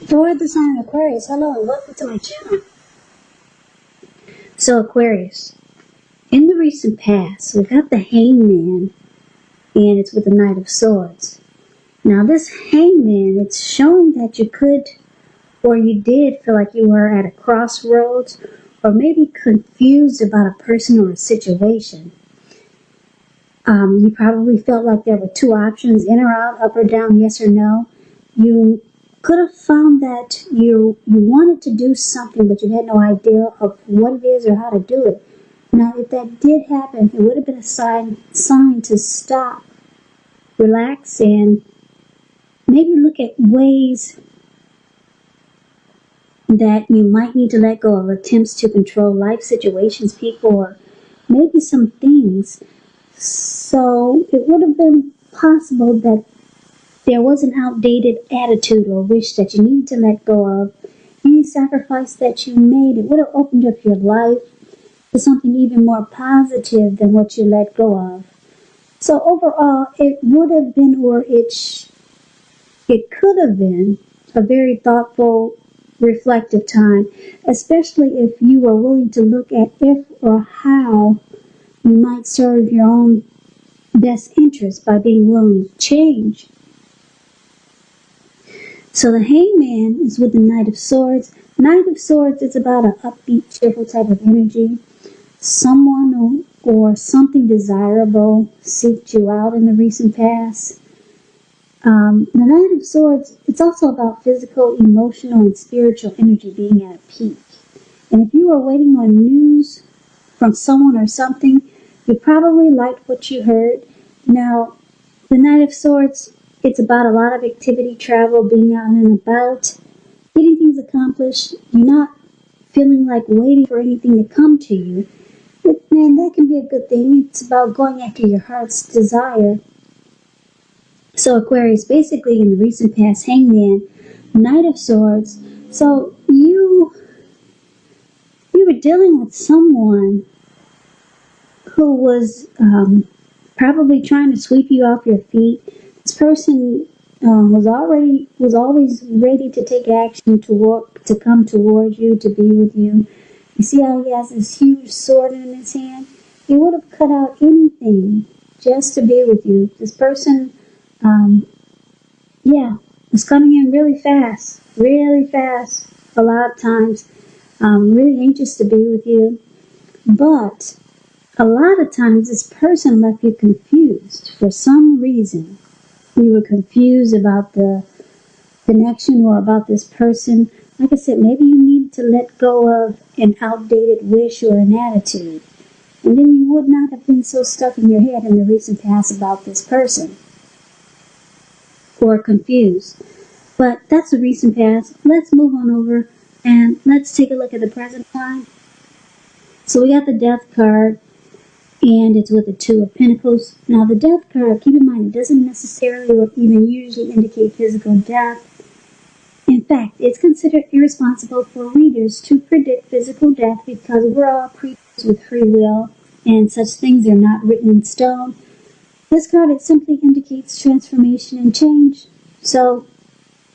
For the sign of Aquarius, hello and welcome to my channel. So Aquarius, in the recent past, we got the Hangman, and it's with the Knight of Swords. Now this Hangman, it's showing that you could, or you did feel like you were at a crossroads, or maybe confused about a person or a situation. You probably felt like there were two options, in or out, up or down, yes or no. You could have found that you wanted to do something, but you had no idea of what it is or how to do it. Now, if that did happen, it would have been a sign to stop, relax, and maybe look at ways that you might need to let go of attempts to control life situations, people, or maybe some things. So it would have been possible that there was an outdated attitude or wish that you needed to let go of. Any sacrifice that you made, it would have opened up your life to something even more positive than what you let go of. So overall, it would have been, or it could have been, a very thoughtful, reflective time, especially if you were willing to look at if or how you might serve your own best interest by being willing to change. So the Hangman is with the Knight of Swords. Knight of Swords is about an upbeat, cheerful type of energy. Someone or something desirable seeked you out in the recent past. The Knight of Swords, it's also about physical, emotional, and spiritual energy being at a peak. And if you were waiting on news from someone or something, you probably liked what you heard. Now, the Knight of Swords, it's about a lot of activity, travel, being out and about, getting things accomplished. You're not feeling like waiting for anything to come to you. And that can be a good thing. It's about going after your heart's desire. So Aquarius, basically in the recent past, Hangman, Knight of Swords. So you were dealing with someone who was probably trying to sweep you off your feet. This person was always ready to take action, to come towards you, to be with you. You see how he has this huge sword in his hand? He would have cut out anything just to be with you. This person, was coming in really fast, a lot of times, really anxious to be with you. But a lot of times this person left you confused for some reason. You were confused about the connection or about this person. Like I said, maybe you need to let go of an outdated wish or an attitude. And then you would not have been so stuck in your head in the recent past about this person. Or confused. But that's the recent past. Let's move on over and let's take a look at the present time. So we got the Death card, and it's with the Two of Pentacles. Now the Death card, keep in mind, it doesn't necessarily or even usually indicate physical death. In fact, it's considered irresponsible for readers to predict physical death because we're all creatures with free will, and such things are not written in stone. This card, it simply indicates transformation and change. So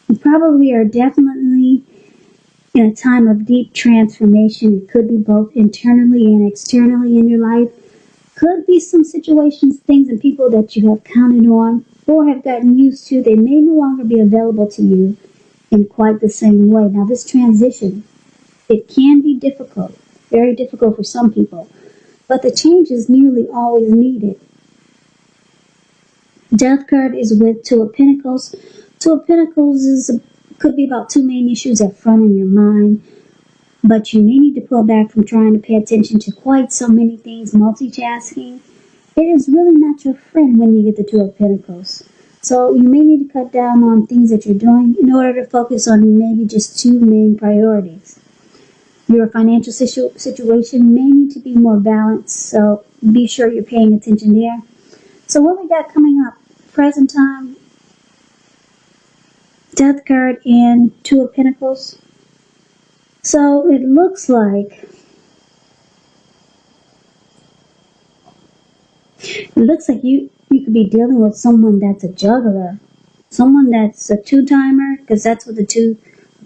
you probably are definitely in a time of deep transformation. It could be both internally and externally in your life. Could be some situations, things, and people that you have counted on or have gotten used to. They may no longer be available to you in quite the same way. Now, this transition, it can be difficult, very difficult for some people, but the change is nearly always needed. Death card is with Two of Pentacles. Two of Pentacles could be about two main issues at front in your mind, but you may need to pull back from trying to pay attention to quite so many things. Multitasking, it is really not your friend when you get the Two of Pentacles. So you may need to cut down on things that you're doing in order to focus on maybe just two main priorities. Your financial situation may need to be more balanced, so be sure you're paying attention there. So what we got coming up? Present time, Death card, and Two of Pentacles. So it looks like you could be dealing with someone that's a juggler, someone that's a two-timer, because that's what the Two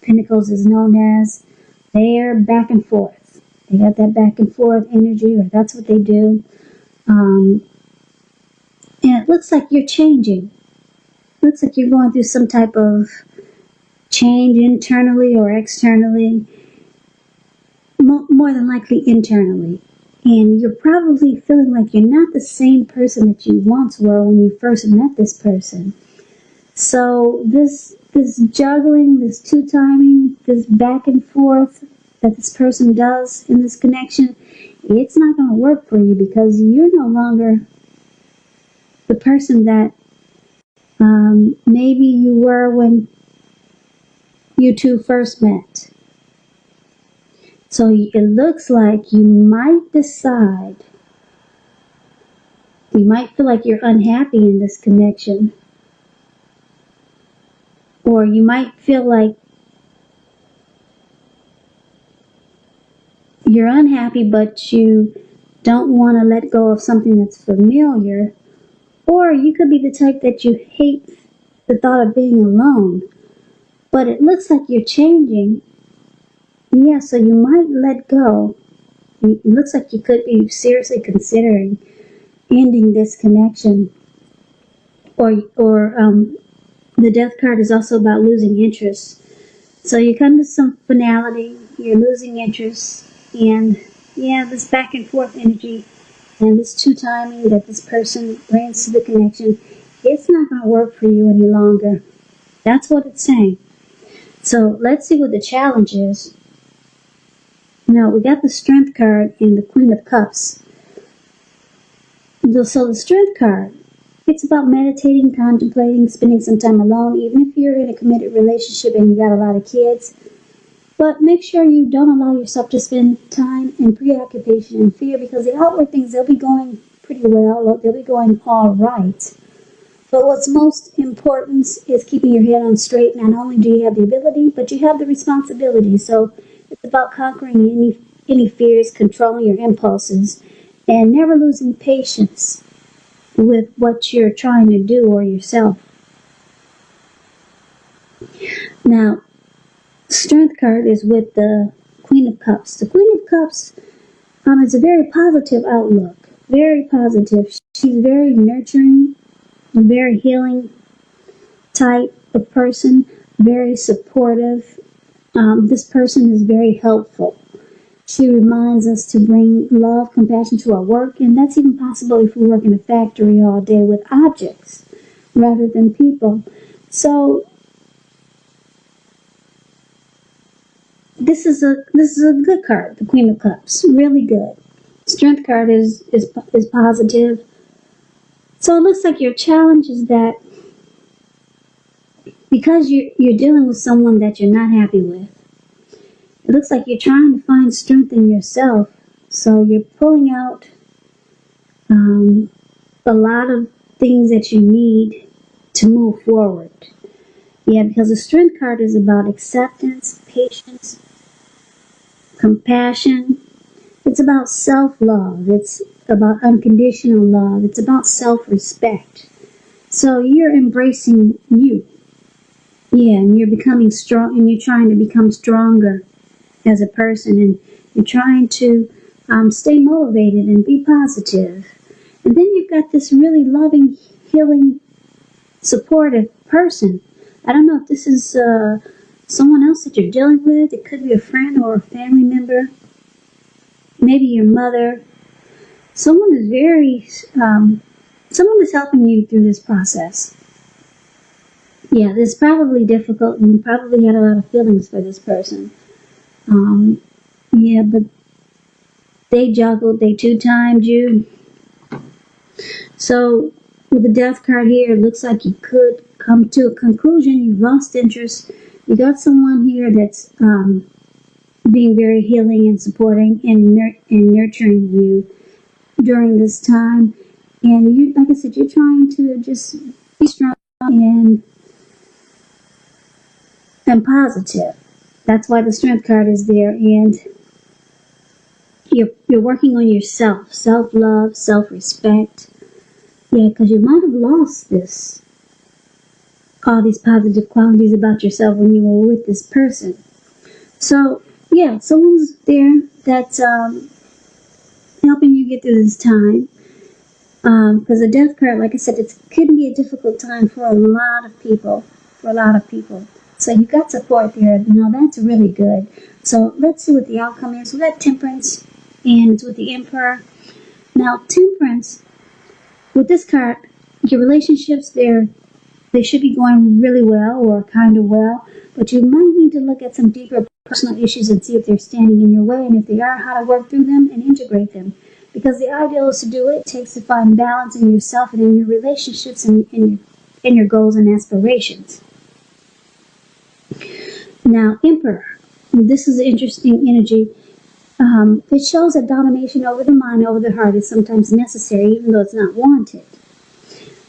Pentacles is known as they're back and forth. They got that back and forth energy, or that's what they do. And it looks like you're changing. Looks like you're going through some type of change internally or externally. More than likely internally. And you're probably feeling like you're not the same person that you once were when you first met this person. So this juggling, this two-timing, this back and forth that this person does in this connection, it's not going to work for you because you're no longer the person that maybe you were when you two first met. So it looks like you might decide, you might feel like you're unhappy in this connection. Or you might feel like you're unhappy, but you don't want to let go of something that's familiar. Or you could be the type that you hate the thought of being alone. But it looks like you're changing. Yeah, so you might let go. It looks like you could be seriously considering ending this connection. Or the death card is also about losing interest. So you come to some finality, you're losing interest, and yeah, this back and forth energy and this two-timing that this person brings to the connection, it's not going to work for you any longer. That's what it's saying. So let's see what the challenge is. Now, we got the Strength card and the Queen of Cups. So the Strength card, it's about meditating, contemplating, spending some time alone, even if you're in a committed relationship and you got a lot of kids. But make sure you don't allow yourself to spend time in preoccupation and fear, because the outward things, they'll be going pretty well. They'll be going all right. But what's most important is keeping your head on straight. Not only do you have the ability, but you have the responsibility. So it's about conquering any fears, controlling your impulses, and never losing patience with what you're trying to do or yourself. Now, Strength card is with the Queen of Cups. The Queen of Cups is a very positive outlook. Very positive. She's very nurturing, very healing type of person, very supportive. This person is very helpful. She reminds us to bring love, compassion to our work, and that's even possible if we work in a factory all day with objects rather than people. So this is a good card, the Queen of Cups, really good. Strength card is positive. So it looks like your challenge is that because you're dealing with someone that you're not happy with, it looks like you're trying to find strength in yourself. So you're pulling out a lot of things that you need to move forward. Yeah, because the Strength card is about acceptance, patience, compassion. It's about self-love. It's about unconditional love. It's about self-respect. So you're embracing you. Yeah, and you're becoming strong, and you're trying to become stronger as a person, and you're trying to stay motivated and be positive. And then you've got this really loving, healing, supportive person. I don't know if this is someone else that you're dealing with. It could be a friend or a family member. Maybe your mother. Someone is helping you through this process. Yeah, this is probably difficult, and you probably had a lot of feelings for this person. Yeah, but they juggled, they two-timed you. So with the Death card here, it looks like you could come to a conclusion. You've lost interest. You got someone here that's being very healing and supporting and nurturing you during this time. And you, like I said, you're trying to just be strong and positive. That's why the Strength card is there. And you're working on yourself, self-love, self-respect. Yeah, because you might have lost this all these positive qualities about yourself when you were with this person. So, yeah, someone's there that's helping you get through this time. Because the death card, like I said, it could be a difficult time for a lot of people. So you got support there. Now that's really good. So let's see what the outcome is. We got Temperance, and it's with the Emperor. Now Temperance, with this card, your relationships, they should be going really well or kind of well, but you might need to look at some deeper personal issues and see if they're standing in your way, and if they are, how to work through them and integrate them. Because the ideal is to do what it takes to find balance in yourself and in your relationships and in your goals and aspirations. Now, Emperor, this is an interesting energy. It shows that domination over the mind, over the heart is sometimes necessary, even though it's not wanted.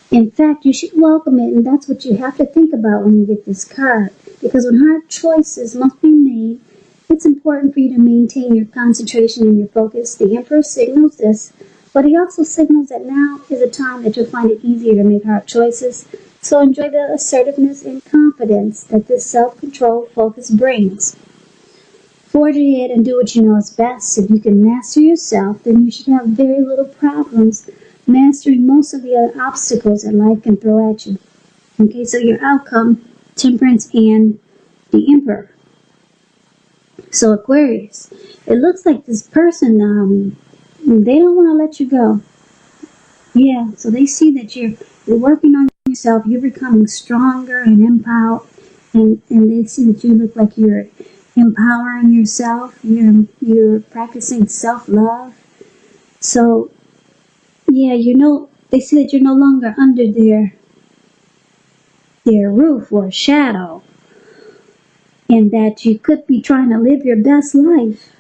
In fact, you should welcome it, and that's what you have to think about when you get this card. Because when hard choices must be made, it's important for you to maintain your concentration and your focus. The Emperor signals this, but he also signals that now is a time that you'll find it easier to make hard choices. So enjoy the assertiveness and confidence that this self-control focus brings. Forge ahead and do what you know is best. If you can master yourself, then you should have very little problems mastering most of the other obstacles that life can throw at you. Okay, so your outcome, Temperance and the Emperor. So Aquarius, it looks like this person, they don't want to let you go. Yeah, so they see that you're working on yourself, you're becoming stronger and empowered, and they see that you look like you're empowering yourself, you're practicing self-love. So, yeah, they see that you're no longer under their roof or shadow, and that you could be trying to live your best life.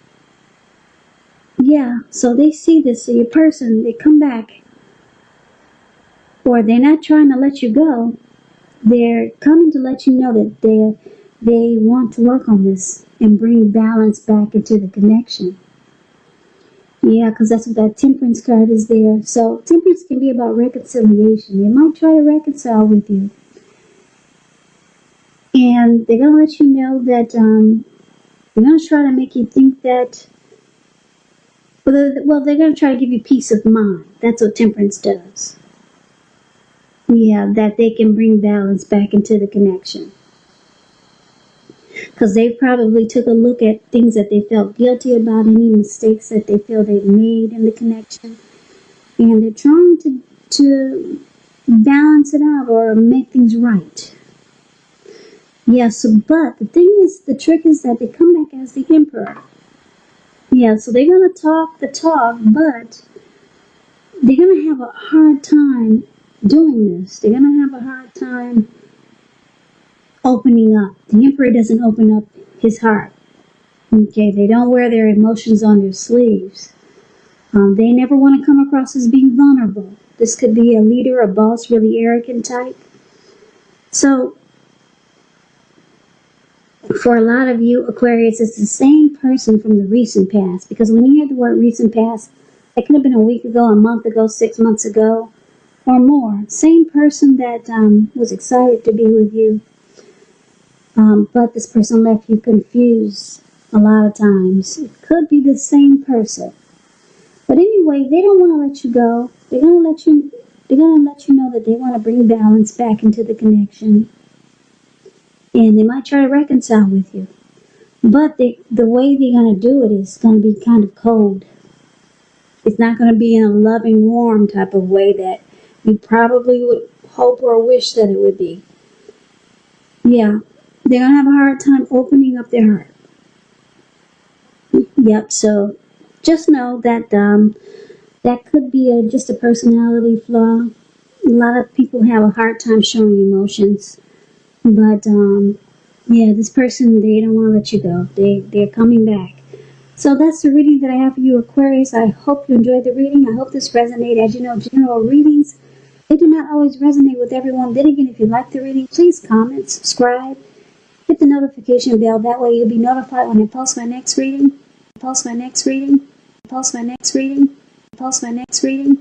Yeah, so they see this. So your person, they come back, or they're not trying to let you go. They're coming to let you know that they want to work on this and bring balance back into the connection. Yeah, because that's what that Temperance card is there. So Temperance can be about reconciliation. They might try to reconcile with you. And they're going to let you know that they're going to try to make you think that, well, they're going to try to give you peace of mind. That's what Temperance does. Yeah, that they can bring balance back into the connection. Because they probably took a look at things that they felt guilty about, any mistakes that they feel they've made in the connection. And they're trying to balance it out or make things right. Yeah, so, but the thing is, the trick is that they come back as the Emperor. Yeah, so they're going to talk the talk, but they're going to have a hard time doing this. They're going to have a hard time opening up. The Emperor doesn't open up his heart. Okay, they don't wear their emotions on their sleeves. They never want to come across as being vulnerable. This could be a leader, a boss, really arrogant type. So, for a lot of you, Aquarius, it's the same person from the recent past. Because when you hear the word recent past, it could have been a week ago, a month ago, 6 months ago, or more. Same person that was excited to be with you. But this person left you confused a lot of times. It could be the same person. But anyway, they don't want to let you go. They're gonna let you know that they want to bring balance back into the connection. And they might try to reconcile with you. But the way they're going to do it is going to be kind of cold. It's not going to be in a loving, warm type of way that you probably would hope or wish that it would be. Yeah, they're going to have a hard time opening up their heart. Yep, so just know that that could be just a personality flaw. A lot of people have a hard time showing emotions. But, yeah, this person, they don't want to let you go. They're coming back. So that's the reading that I have for you, Aquarius. I hope you enjoyed the reading. I hope this resonated. As you know, general readings, they do not always resonate with everyone. Then again, if you like the reading, please comment, subscribe, hit the notification bell. That way you'll be notified when I post my next reading.